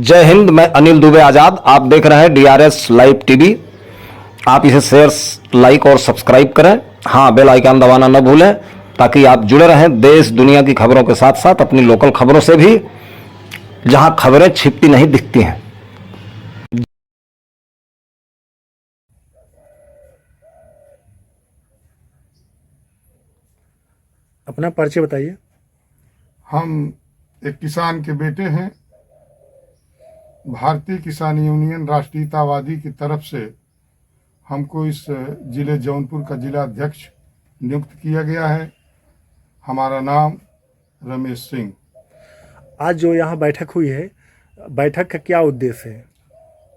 जय हिंद। मैं अनिल दुबे आजाद। आप देख रहे हैं डीआरएस लाइव टीवी। आप इसे शेयर, लाइक और सब्सक्राइब करें। हाँ, बेल आइकन दबाना न भूलें ताकि आप जुड़े रहें देश दुनिया की खबरों के साथ साथ अपनी लोकल खबरों से भी, जहां खबरें छिपती नहीं दिखती हैं। अपना परिचय बताइए। हम एक किसान के बेटे हैं। भारतीय किसान यूनियन राष्ट्रीयतावादी की तरफ से हमको इस जिले जौनपुर का जिला अध्यक्ष नियुक्त किया गया है। हमारा नाम रमेश सिंह। आज जो यहाँ बैठक हुई है, बैठक का क्या उद्देश्य है?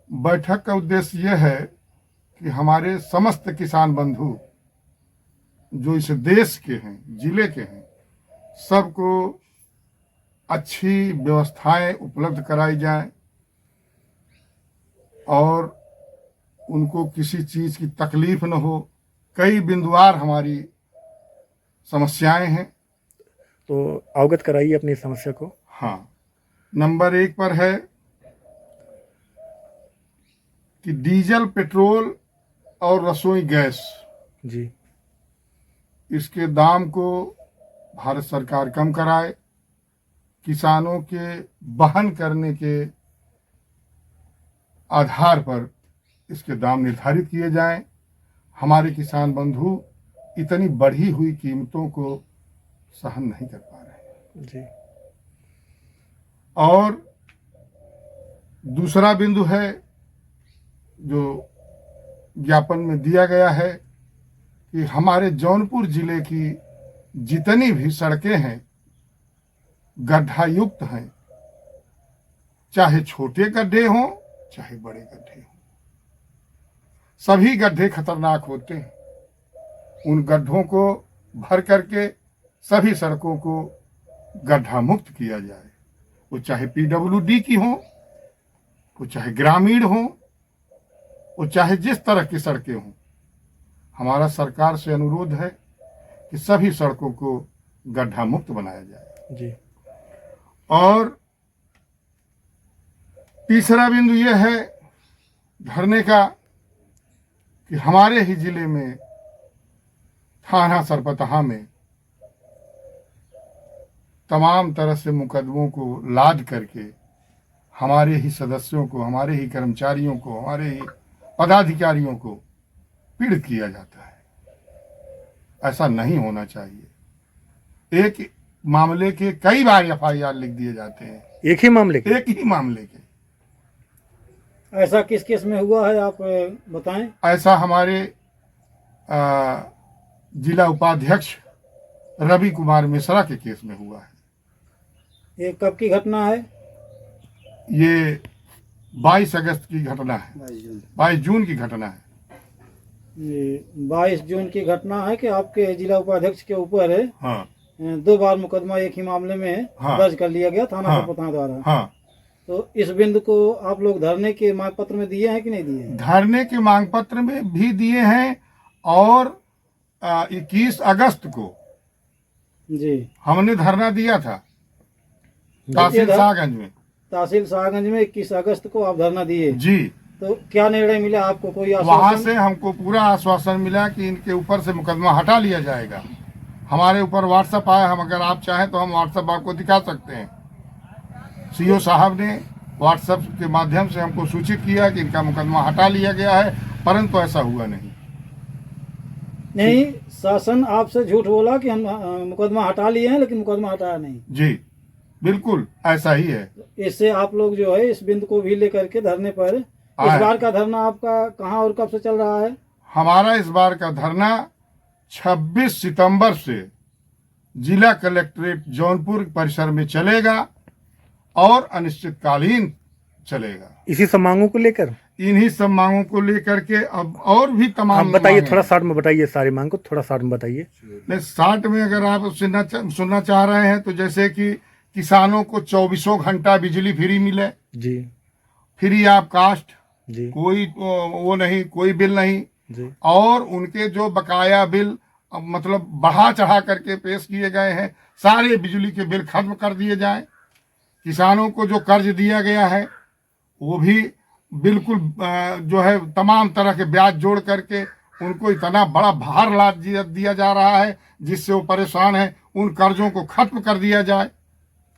बैठक का उद्देश्य यह है कि हमारे समस्त किसान बंधु जो इस देश के हैं, जिले के हैं, सबको अच्छी व्यवस्थाएं उपलब्ध कराई जाएं और उनको किसी चीज़ की तकलीफ न हो। कई बिंदुवार हमारी समस्याएं हैं, तो अवगत कराइए अपनी समस्या को। हाँ, नंबर 1 पर है कि डीजल, पेट्रोल और रसोई गैस, जी, इसके दाम को भारत सरकार कम कराए। किसानों के वहन करने के आधार पर इसके दाम निर्धारित किए जाएं। हमारे किसान बंधु इतनी बढ़ी हुई कीमतों को सहन नहीं कर पा रहे हैं। जी, और दूसरा बिंदु है जो ज्ञापन में दिया गया है कि हमारे जौनपुर जिले की जितनी भी सड़कें हैं गड्ढा युक्त हैं, चाहे छोटे गड्ढे हों चाहे बड़े गड्ढे हों, सभी गड्ढे खतरनाक होते हैं। उन गड्ढों को भर करके सभी सड़कों को गड्ढा मुक्त किया जाए। वो चाहे पीडब्ल्यूडी की हो, वो चाहे ग्रामीण हो, वो चाहे जिस तरह की सड़कें हों। हमारा सरकार से अनुरोध है कि सभी सड़कों को गड्ढा मुक्त बनाया जाए। जी, और तीसरा बिंदु यह है धरने का कि हमारे ही जिले में थाना सरपतहा में तमाम तरह से मुकदमों को लाद करके हमारे ही सदस्यों को, हमारे ही कर्मचारियों को, हमारे ही पदाधिकारियों को पीड़ित किया जाता है। ऐसा नहीं होना चाहिए। एक मामले के कई बार एफआईआर लिख दिए जाते हैं, एक ही मामले के। एक ही मामले के। ऐसा किस केस में हुआ है, आप बताएं। ऐसा हमारे जिला उपाध्यक्ष रवि कुमार मिश्रा के केस में हुआ है। ये कब की घटना है? ये 22 अगस्त की घटना है, 22 जून की घटना है। 22 जून की घटना है कि आपके जिला उपाध्यक्ष के ऊपर है। हाँ, 2 बार मुकदमा एक ही मामले में हाँ, दर्ज कर लिया गया थाना हाँ, सरपतहा द्वारा। हाँ। तो इस बिंदु को आप लोग धरने के मांग पत्र में दिए हैं कि नहीं दिए हैं? धरने के मांग पत्र में भी दिए हैं और 21 अगस्त को जी, हमने धरना दिया था तहसील शाहगंज में। तहसील शाहगंज में 21 अगस्त को आप धरना दिए। जी, तो क्या निर्णय मिला आपको? कोई वहां आश्वासन? से हमको पूरा आश्वासन मिला कि इनके ऊपर से मुकदमा हटा लिया जाएगा। हमारे ऊपर व्हाट्सएप आया, हम अगर आप चाहें तो हम व्हाट्सएप आपको दिखा सकते हैं। सीओ साहब ने व्हाट्सएप के माध्यम से हमको सूचित किया कि इनका मुकदमा हटा लिया गया है, परंतु ऐसा हुआ नहीं। नहीं, शासन आपसे झूठ बोला कि हम मुकदमा हटा लिए हैं, लेकिन मुकदमा हटाया नहीं। जी, बिल्कुल ऐसा ही है। इससे आप लोग जो है इस बिंदु को भी लेकर के धरने पर, इस आए। बार का धरना आपका कहाँ और कब से चल रहा है? हमारा इस बार का धरना 26 सितंबर से जिला कलेक्ट्रेट जौनपुर परिसर में चलेगा और अनिश्चितकालीन चलेगा। इसी सब मांगों को लेकर, इन्हीं सब मांगों को लेकर के अब और भी आप तमाम बताइए, मांगें थोड़ा हैं। शॉर्ट में बताइए सारी मांग को, थोड़ा शॉर्ट में बताइए। नहीं, शार्ट में अगर आप सुनना चाह रहे हैं तो जैसे कि किसानों को 24 घंटा बिजली फ्री मिले, जी, फ्री ऑफ कास्ट, जी, कोई वो नहीं, कोई बिल नहीं। जी, और उनके जो बकाया बिल मतलब बढ़ा चढ़ा करके पेश किए गए हैं, सारे बिजली के बिल खत्म कर दिए जाएं। किसानों को जो कर्ज दिया गया है वो भी बिल्कुल जो है तमाम तरह के ब्याज जोड़ करके उनको इतना बड़ा भार लाद दिया जा रहा है जिससे वो परेशान है। उन कर्जों को खत्म कर दिया जाए।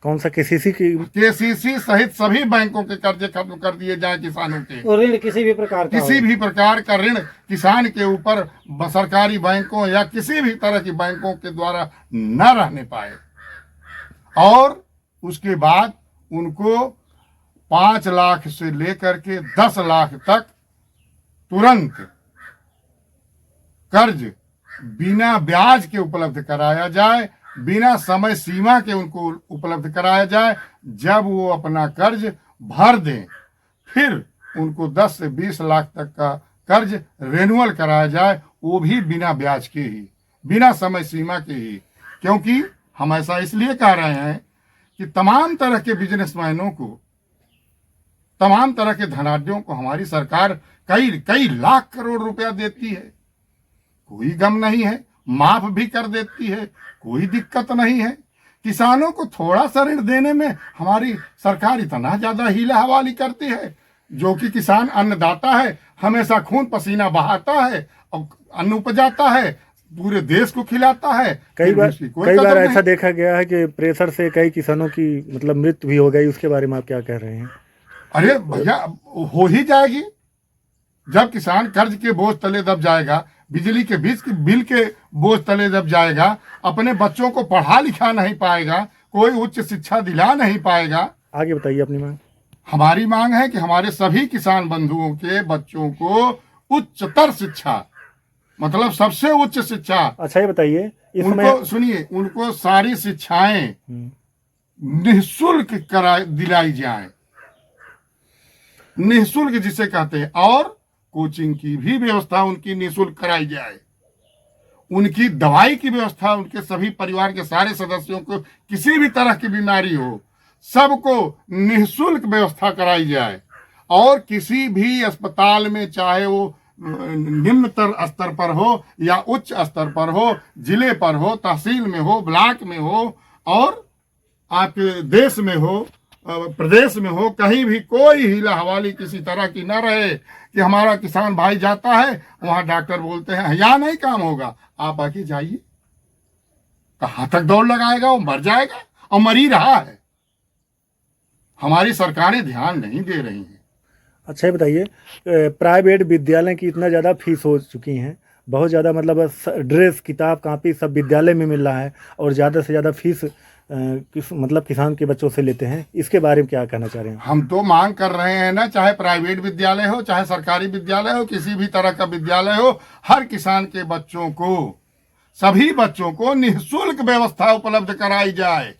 कौन सा केसीसी की? केसीसी सहित सभी बैंकों के कर्जे खत्म कर दिए जाए किसानों के। और ऋण किसी भी प्रकार का किसी भी प्रकार का ऋण किसान के ऊपर सरकारी बैंकों या किसी भी तरह की बैंकों के द्वारा न रहने पाए। और उसके बाद उनको 5 लाख से लेकर के 10 लाख तक तुरंत कर्ज बिना ब्याज के उपलब्ध कराया जाए, बिना समय सीमा के उनको उपलब्ध कराया जाए। जब वो अपना कर्ज भर दें फिर उनको 10 से 20 लाख तक का कर्ज रेन्युअल कराया जाए, वो भी बिना ब्याज के ही, बिना समय सीमा के ही। क्योंकि हम ऐसा इसलिए कह रहे हैं कि तमाम तरह के बिजनेसमैनों को, तमाम तरह के धनाढ्यों को हमारी सरकार कई लाख करोड़ रुपया देती है, कोई गम नहीं है, माफ भी कर देती है, कोई दिक्कत नहीं है। किसानों को थोड़ा सा ऋण देने में हमारी सरकार इतना ज्यादा हीला हवाली करती है, जो कि किसान अन्नदाता है, हमेशा खून पसीना बहाता है और अन्न उपजाता है, पूरे देश को खिलाता है। कई बार ऐसा देखा गया है कि प्रेशर से कई किसानों की मतलब मृत्यु भी हो गई। उसके बारे में आप क्या कह रहे हैं? अरे भैया, हो ही जाएगी। जब किसान कर्ज के बोझ तले दब जाएगा, बिजली के बिल के बोझ तले दब जाएगा, अपने बच्चों को पढ़ा लिखा नहीं पाएगा, कोई उच्च शिक्षा दिला नहीं पाएगा। आगे बताइए अपनी मांग। हमारी मांग है कि हमारे सभी किसान बंधुओं के बच्चों को उच्चतर शिक्षा, मतलब सबसे उच्च शिक्षा। अच्छा, ये बताइए उनको सुनिए, उनको सारी शिक्षाएं निःशुल्क दिलाई जाए, निःशुल्क जिसे कहते हैं, और कोचिंग की भी व्यवस्था उनकी निःशुल्क कराई जाए। उनकी दवाई की व्यवस्था, उनके सभी परिवार के सारे सदस्यों को किसी भी तरह की बीमारी हो, सबको निःशुल्क व्यवस्था कराई जाए। और किसी भी अस्पताल में, चाहे वो निम्नतर स्तर पर हो या उच्च स्तर पर हो, जिले पर हो, तहसील में हो, ब्लॉक में हो, और आपके देश में हो, प्रदेश में हो, कहीं भी कोई हीला हवाली किसी तरह की न रहे कि हमारा किसान भाई जाता है वहां डॉक्टर बोलते हैं यहाँ नहीं काम होगा, आप आके जाइए। कहां तक दौड़ लगाएगा? वो मर जाएगा, और मर ही रहा है। हमारी सरकारें ध्यान नहीं दे रही हैं। अच्छा, ये बताइए, प्राइवेट विद्यालय की इतना ज़्यादा फीस हो चुकी हैं, बहुत ज़्यादा, मतलब ड्रेस, किताब, कॉपी सब विद्यालय में मिल रहा है, और ज़्यादा से ज़्यादा फीस मतलब किसान के बच्चों से लेते हैं। इसके बारे में क्या कहना चाह रहे हैं? हम तो मांग कर रहे हैं ना, चाहे प्राइवेट विद्यालय हो, चाहे सरकारी विद्यालय हो, किसी भी तरह का विद्यालय हो, हर किसान के बच्चों को, सभी बच्चों को निःशुल्क व्यवस्था उपलब्ध कराई जाए।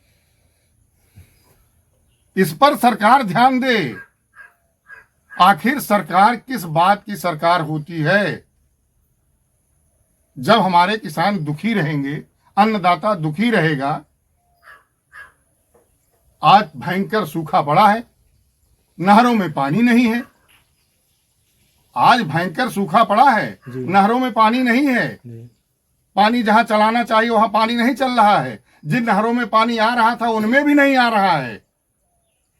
इस पर सरकार ध्यान दे। आखिर सरकार किस बात की सरकार होती है? जब हमारे किसान दुखी रहेंगे, अन्नदाता दुखी रहेगा। आज भयंकर सूखा पड़ा है, नहरों में पानी नहीं है। आज भयंकर सूखा पड़ा है, नहरों में पानी नहीं है। पानी जहां चलाना चाहिए वहां पानी नहीं चल रहा है। जिन नहरों में पानी आ रहा था उनमें भी नहीं आ रहा है।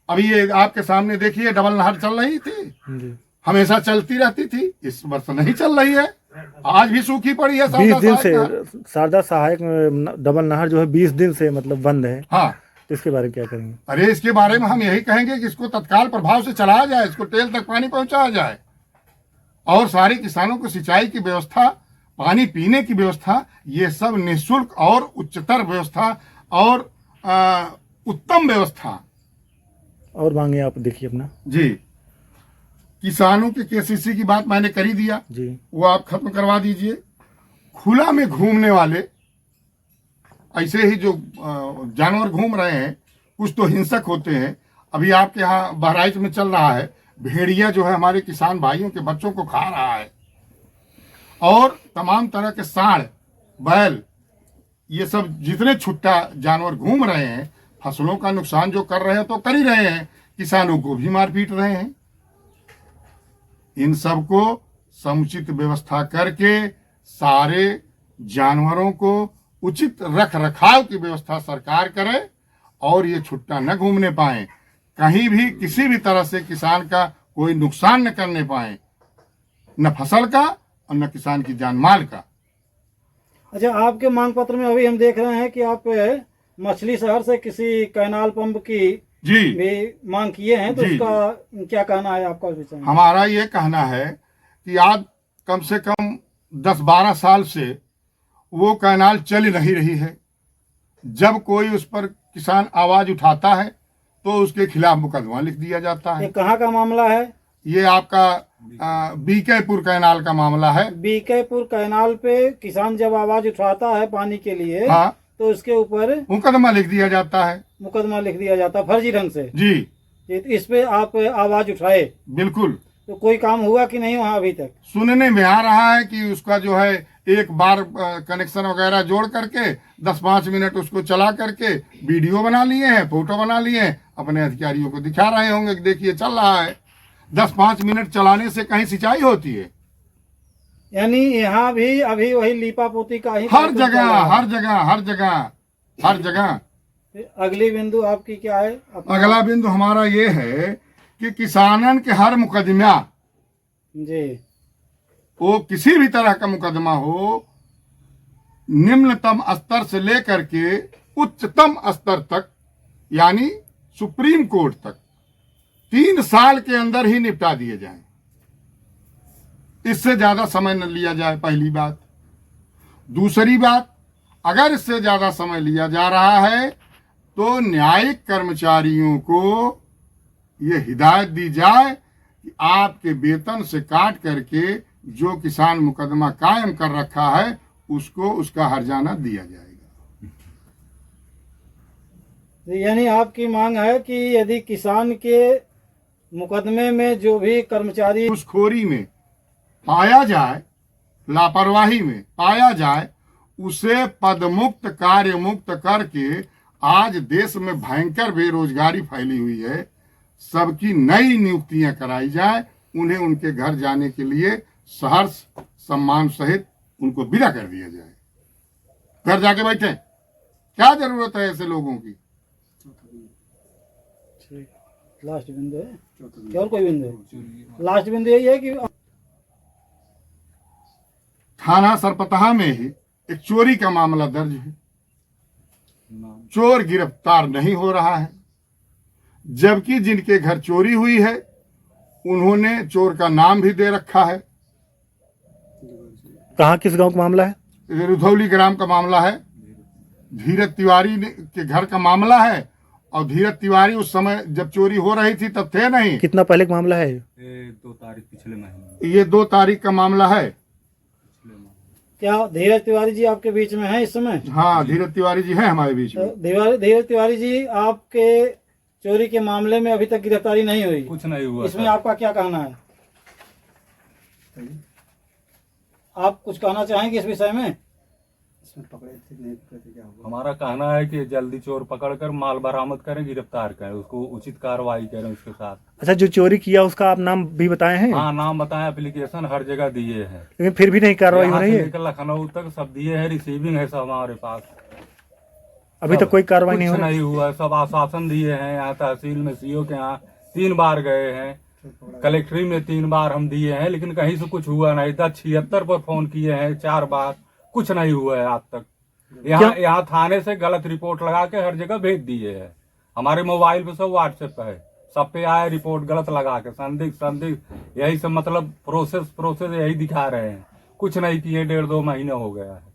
अभी ये आपके सामने देखिए, डबल नहर चल रही थी, हमेशा चलती रहती थी, इस वर्ष नहीं चल रही है, आज भी सूखी पड़ी है। 20 दिन से शारदा सहायक डबल नहर जो है 20 दिन से मतलब बंद है। हाँ, तो इसके बारे में क्या करेंगे? अरे इसके बारे में हम यही कहेंगे कि इसको तत्काल प्रभाव से चलाया जाए, इसको टेल तक पानी पहुंचाया जाए, और सारे किसानों को सिंचाई की व्यवस्था, पानी पीने की व्यवस्था, ये सब निःशुल्क और उच्चतर व्यवस्था और उत्तम व्यवस्था। और मांगे आप देखिए अपना। जी, किसानों के केसीसी की बात मैंने कर ही दिया जी, वो आप खत्म करवा दीजिए। खुला में घूमने वाले, ऐसे ही जो जानवर घूम रहे हैं, कुछ तो हिंसक होते हैं। अभी आपके यहाँ बहराइच में चल रहा है, भेड़िया जो है हमारे किसान भाइयों के बच्चों को खा रहा है, और तमाम तरह के सांड, बैल, ये सब जितने छुट्टा जानवर घूम रहे हैं, फसलों का नुकसान जो कर रहे हैं तो कर ही रहे हैं, किसानों को भी मार पीट रहे हैं। इन सब को समुचित व्यवस्था करके सारे जानवरों को उचित रख रखाव की व्यवस्था सरकार करे, और ये छुट्टा न घूमने पाए। कहीं भी किसी भी तरह से किसान का कोई नुकसान न करने पाए, न फसल का और न किसान की जान माल का। अच्छा, आपके मांग पत्र में अभी हम देख रहे हैं कि आप मछली शहर से किसी कैनाल पंप की जी भी मांग किए हैं, तो जी, उसका क्या कहना है आपका उस विषय में? हमारा ये कहना है कि आज कम से कम 10-12 साल से वो कैनाल चल नहीं रही है। जब कोई उस पर किसान आवाज उठाता है तो उसके खिलाफ मुकदमा लिख दिया जाता ये है। कहाँ का मामला है? ये आपका बीकेपुर कैनाल का मामला है। बीकेपुर कैनाल पे किसान जब आवाज उठाता है पानी के लिए, हाँ, तो उसके ऊपर मुकदमा लिख दिया जाता है। मुकदमा लिख दिया जाता है फर्जी ढंग से। जी इस पे आप आवाज उठाए बिल्कुल। तो कोई काम हुआ कि नहीं वहाँ अभी तक? सुनने में आ रहा है कि उसका जो है एक बार कनेक्शन वगैरह जोड़ करके 10-5 मिनट उसको चला करके वीडियो बना लिए हैं, फोटो बना लिए हैं, अपने अधिकारियों को दिखा रहे होंगे कि देखिए चल रहा है। 10-5 मिनट चलाने से कहीं सिंचाई होती है? यानी यहाँ भी अभी वही लीपा पोती का ही हर चल जगह रहा है। हर जगह हर जगह हर जगह। फिर अगली बिंदु आपकी क्या है? अगला बिंदु हमारा ये है कि किसानन के हर मुकदमा, जी, वो किसी भी तरह का मुकदमा हो, निम्नतम स्तर से लेकर के उच्चतम स्तर तक, यानी सुप्रीम कोर्ट तक 3 साल के अंदर ही निपटा दिए जाएं। इससे ज्यादा समय न लिया जाए, पहली बात। दूसरी बात, अगर इससे ज्यादा समय लिया जा रहा है तो न्यायिक कर्मचारियों को ये हिदायत दी जाए कि आपके वेतन से काट करके जो किसान मुकदमा कायम कर रखा है उसको उसका हर्जाना दिया जाएगा। यानी आपकी मांग है कि यदि किसान के मुकदमे में जो भी कर्मचारी घूसखोरी में पाया जाए, लापरवाही में पाया जाए, उसे पदमुक्त कार्य मुक्त करके, आज देश में भयंकर बेरोजगारी फैली हुई है, सबकी नई नियुक्तियां कराई जाए, उन्हें उनके घर जाने के लिए सहर्ष सम्मान सहित उनको विदा कर दिया जाए। घर जाके बैठे, क्या जरूरत है ऐसे लोगों की? लास्ट बिंदु है क्या और कोई बिंदु है? लास्ट बिंदु यही है कि थाना सरपतहा में ही एक चोरी का मामला दर्ज है। चोर गिरफ्तार नहीं हो रहा है, जबकि जिनके घर चोरी हुई है उन्होंने चोर का नाम भी दे रखा है। कहाँ, किस गांव का मामला है? ये रुधौली ग्राम का मामला है। धीरज तिवारी के घर का मामला है, और धीरज तिवारी उस समय जब चोरी हो रही थी तब थे नहीं। कितना पहले का मामला है? ये 2 तारीख पिछले महीने। ये 2 तारीख का मामला है। क्या धीरज तिवारी जी आपके बीच में है इस समय? हाँ, धीरज तिवारी जी हैं हमारे बीच में। धीरज तिवारी जी, आपके चोरी के मामले में अभी तक गिरफ्तारी नहीं हुई? कुछ नहीं हुआ। इसमें आपका क्या कहना है? आप कुछ कहना चाहेंगे इस विषय में? हमारा कहना है कि जल्दी चोर पकड़कर माल बरामद करें, गिरफ्तार करें, उसको उचित कार्रवाई करें उसके साथ। अच्छा, जो चोरी किया उसका आप नाम भी बताए हैं? हाँ, नाम बताएं, एप्लीकेशन हर जगह दिए हैं, लेकिन फिर भी नहीं कार्रवाई हो यहाँ रही से है? लेकर लखनऊ तक सब दिए हैं, रिसीविंग है सब हमारे पास। अभी तक कोई कार्रवाई नहीं हो कुछ रही? नहीं हुआ। सब आश्वासन दिए हैं, यहाँ तहसील में सीओ के यहाँ 3 बार गए हैं, कलेक्ट्री में 3 बार हम दिए हैं, लेकिन कहीं से कुछ हुआ नहीं। 76 पर फोन किए हैं 4 बार, कुछ नहीं हुआ है आज तक। यहाँ थाने से गलत रिपोर्ट लगा के हर जगह भेज दिए है। हमारे मोबाइल पे सब व्हाट्सएप पे है, सब पे आए रिपोर्ट गलत लगा के, संदिग्ध यही सब, मतलब प्रोसेस यही दिखा रहे हैं। कुछ नहीं किए, 1.5-2 महीने हो गया है।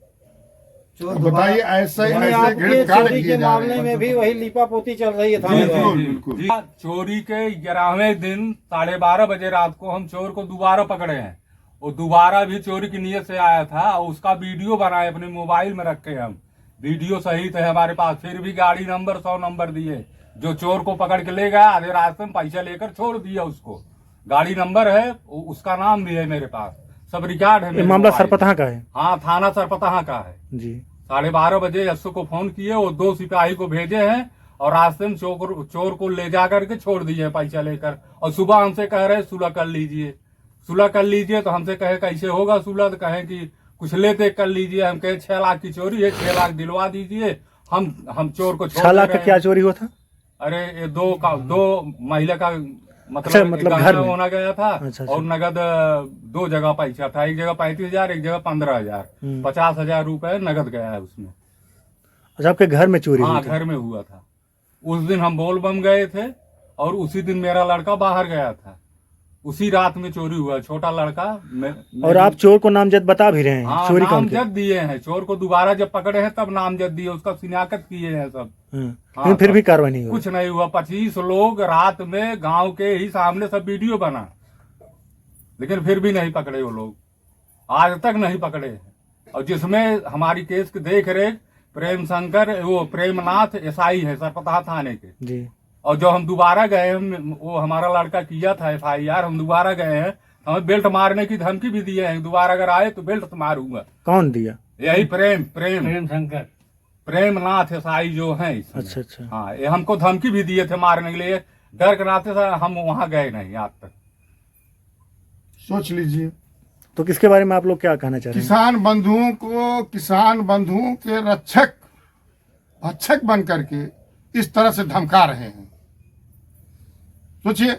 बताइए, ऐसे यानी ऐसे आपके गिरफ्तार चोरी किए के जा रहे मामले हैं। में भी वही लीपापोती चल रही है थाने में? बिल्कुल बिल्कुल। जी, चोरी के 11वें दिन 12:30 बजे रात को हम चोर को दोबारा पकड़े हैं। वो दोबारा भी चोरी की नीयत से आया था, और उसका वीडियो बनाए अपने मोबाइल में रखे हम, वीडियो सहित है हमारे पास। फिर भी गाड़ी नंबर 100 नंबर दिए, जो चोर को पकड़ के ले गया, आधे रास्ते में पैसा लेकर छोड़ दिया उसको। गाड़ी नंबर है, उसका नाम भी है मेरे पास, सब रिकॉर्ड है। ये मामला सरपतहा का है? हाँ, थाना सरपतहा का है जी। 12:30 बजे यस्सु को फोन किए, वो 2 सिपाही को भेजे हैं, और रास्ते में चोर को ले जा करके छोड़ दिए पैसा लेकर। और सुबह हमसे कह रहे सुलह कर लीजिए, सुलह कर लीजिए। तो हमसे कहे कैसे होगा सुलह? तो कहे कि कुछ लेते कर लीजिए। हम कहे 6 लाख की चोरी है, 6 लाख दिलवा दीजिए, हम चोर को 6 लाख का क्या चोरी हुआ था? अरे ये 2 महिला का अच्छा, मतलब मतलब एक घर गहना में? होना गया था। अच्छा, अच्छा। और नगद 2 जगह पैसा था, एक जगह 35,000, एक जगह 15,000। 50,000 रुपए नगद गया है उसमें। अच्छा, आपके घर में चोरी हुई हाँ, थी? घर में हुआ था। उस दिन हम बोल बम गए थे और उसी दिन मेरा लड़का बाहर गया था। उसी रात में चोरी हुआ। छोटा लड़का और आप चोर को नामजद बता भी रहे हैं? हाँ, चोरी कौन किया? नामजद दिए हैं। चोर को दोबारा जब पकड़े हैं तब नामजद दिए, उसका शिनाख्त किए हैं सब। हाँ, लेकिन फिर भी तब कार्रवाई नहीं हुई? कुछ नहीं हुआ। 25 लोग रात में गांव के ही सामने सब वीडियो बना, लेकिन फिर भी नहीं पकड़े वो लोग, आज तक नहीं पकड़े हैं। और जिसमें हमारी केस की देख रेख प्रेम शंकर, वो प्रेमनाथ एसआई है सरपतहा थाने के जी। और जो हम दोबारा गए, वो हमारा लड़का किया था FIR, हम दोबारा गए हैं, हमें बेल्ट मारने की धमकी भी दिए हैं, दोबारा अगर आए तो बेल्ट तो मारूंगा। कौन दिया? यही प्रेम शंकर प्रेमनाथ एसआई जो है इसमें। अच्छा, अच्छा। हाँ, ये हमको धमकी भी दिए थे मारने के लिए, डर के नाते से हम वहां गए नहीं आज तक। सोच लीजिए, तो किसके बारे में आप लोग क्या कहना चाह रहे हैं? किसान बंधुओं को, किसान बंधुओं के भक्षक बन करके इस तरह से धमका रहे हैं। सोचिए।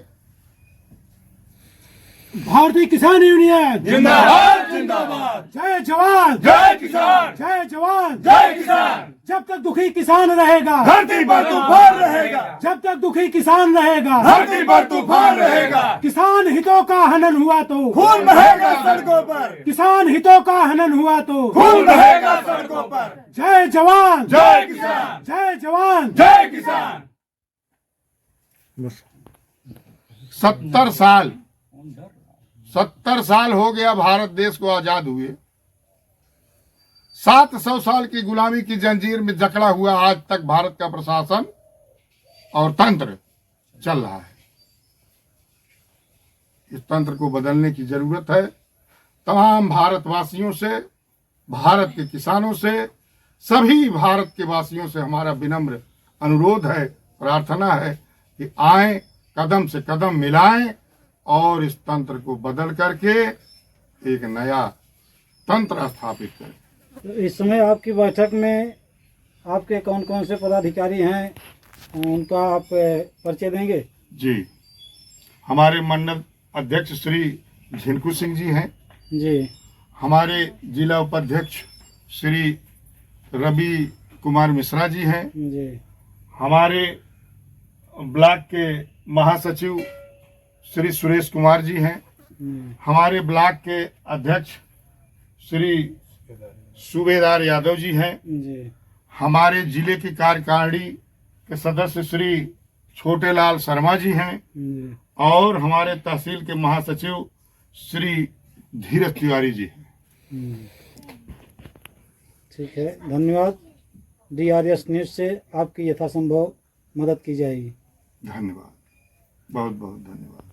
भारतीय किसान यूनियन जिंदाबाद जिंदाबाद। जय जवान जय किसान। जय जवान जय किसान। जब तक दुखी किसान रहेगा धरती पर तूफान रहेगा। जब तक दुखी किसान रहेगा धरती पर तूफान रहेगा। किसान हितों का हनन हुआ तो खून बहेगा सड़कों पर। किसान हितों का हनन हुआ तो खून बहेगा सड़कों पर। जय जवान जय किसान। जय जवान जय किसान। बस। 70 साल हो गया भारत देश को आजाद हुए। 700 साल की गुलामी की जंजीर में जकड़ा हुआ आज तक भारत का प्रशासन और तंत्र चल रहा है। इस तंत्र को बदलने की जरूरत है। तमाम भारतवासियों से, भारत के किसानों से, सभी भारत के वासियों से हमारा विनम्र अनुरोध है, प्रार्थना है कि आए, कदम से कदम मिलाएं और इस तंत्र को बदल करके एक नया तंत्र स्थापित करें। तो इस समय आपकी बैठक में आपके कौन कौन से पदाधिकारी हैं, उनका आप परिचय देंगे? जी, हमारे मंडल अध्यक्ष श्री झिनकू सिंह जी हैं। जी। हमारे जिला उपाध्यक्ष श्री रवि कुमार मिश्रा जी हैं। जी। हमारे ब्लॉक के महासचिव श्री सुरेश कुमार जी हैं। हमारे ब्लॉक के अध्यक्ष श्री सूबेदार यादव जी हैं। जी। हमारे जिले की कार्यकारिणी के सदस्य श्री छोटेलाल शर्मा जी हैं। जी। और हमारे तहसील के महासचिव श्री धीरज तिवारी जी हैं। ठीक है, धन्यवाद। DRS न्यूज़ से आपकी यथासंभव मदद की जाएगी। धन्यवाद, बहुत बहुत धन्यवाद।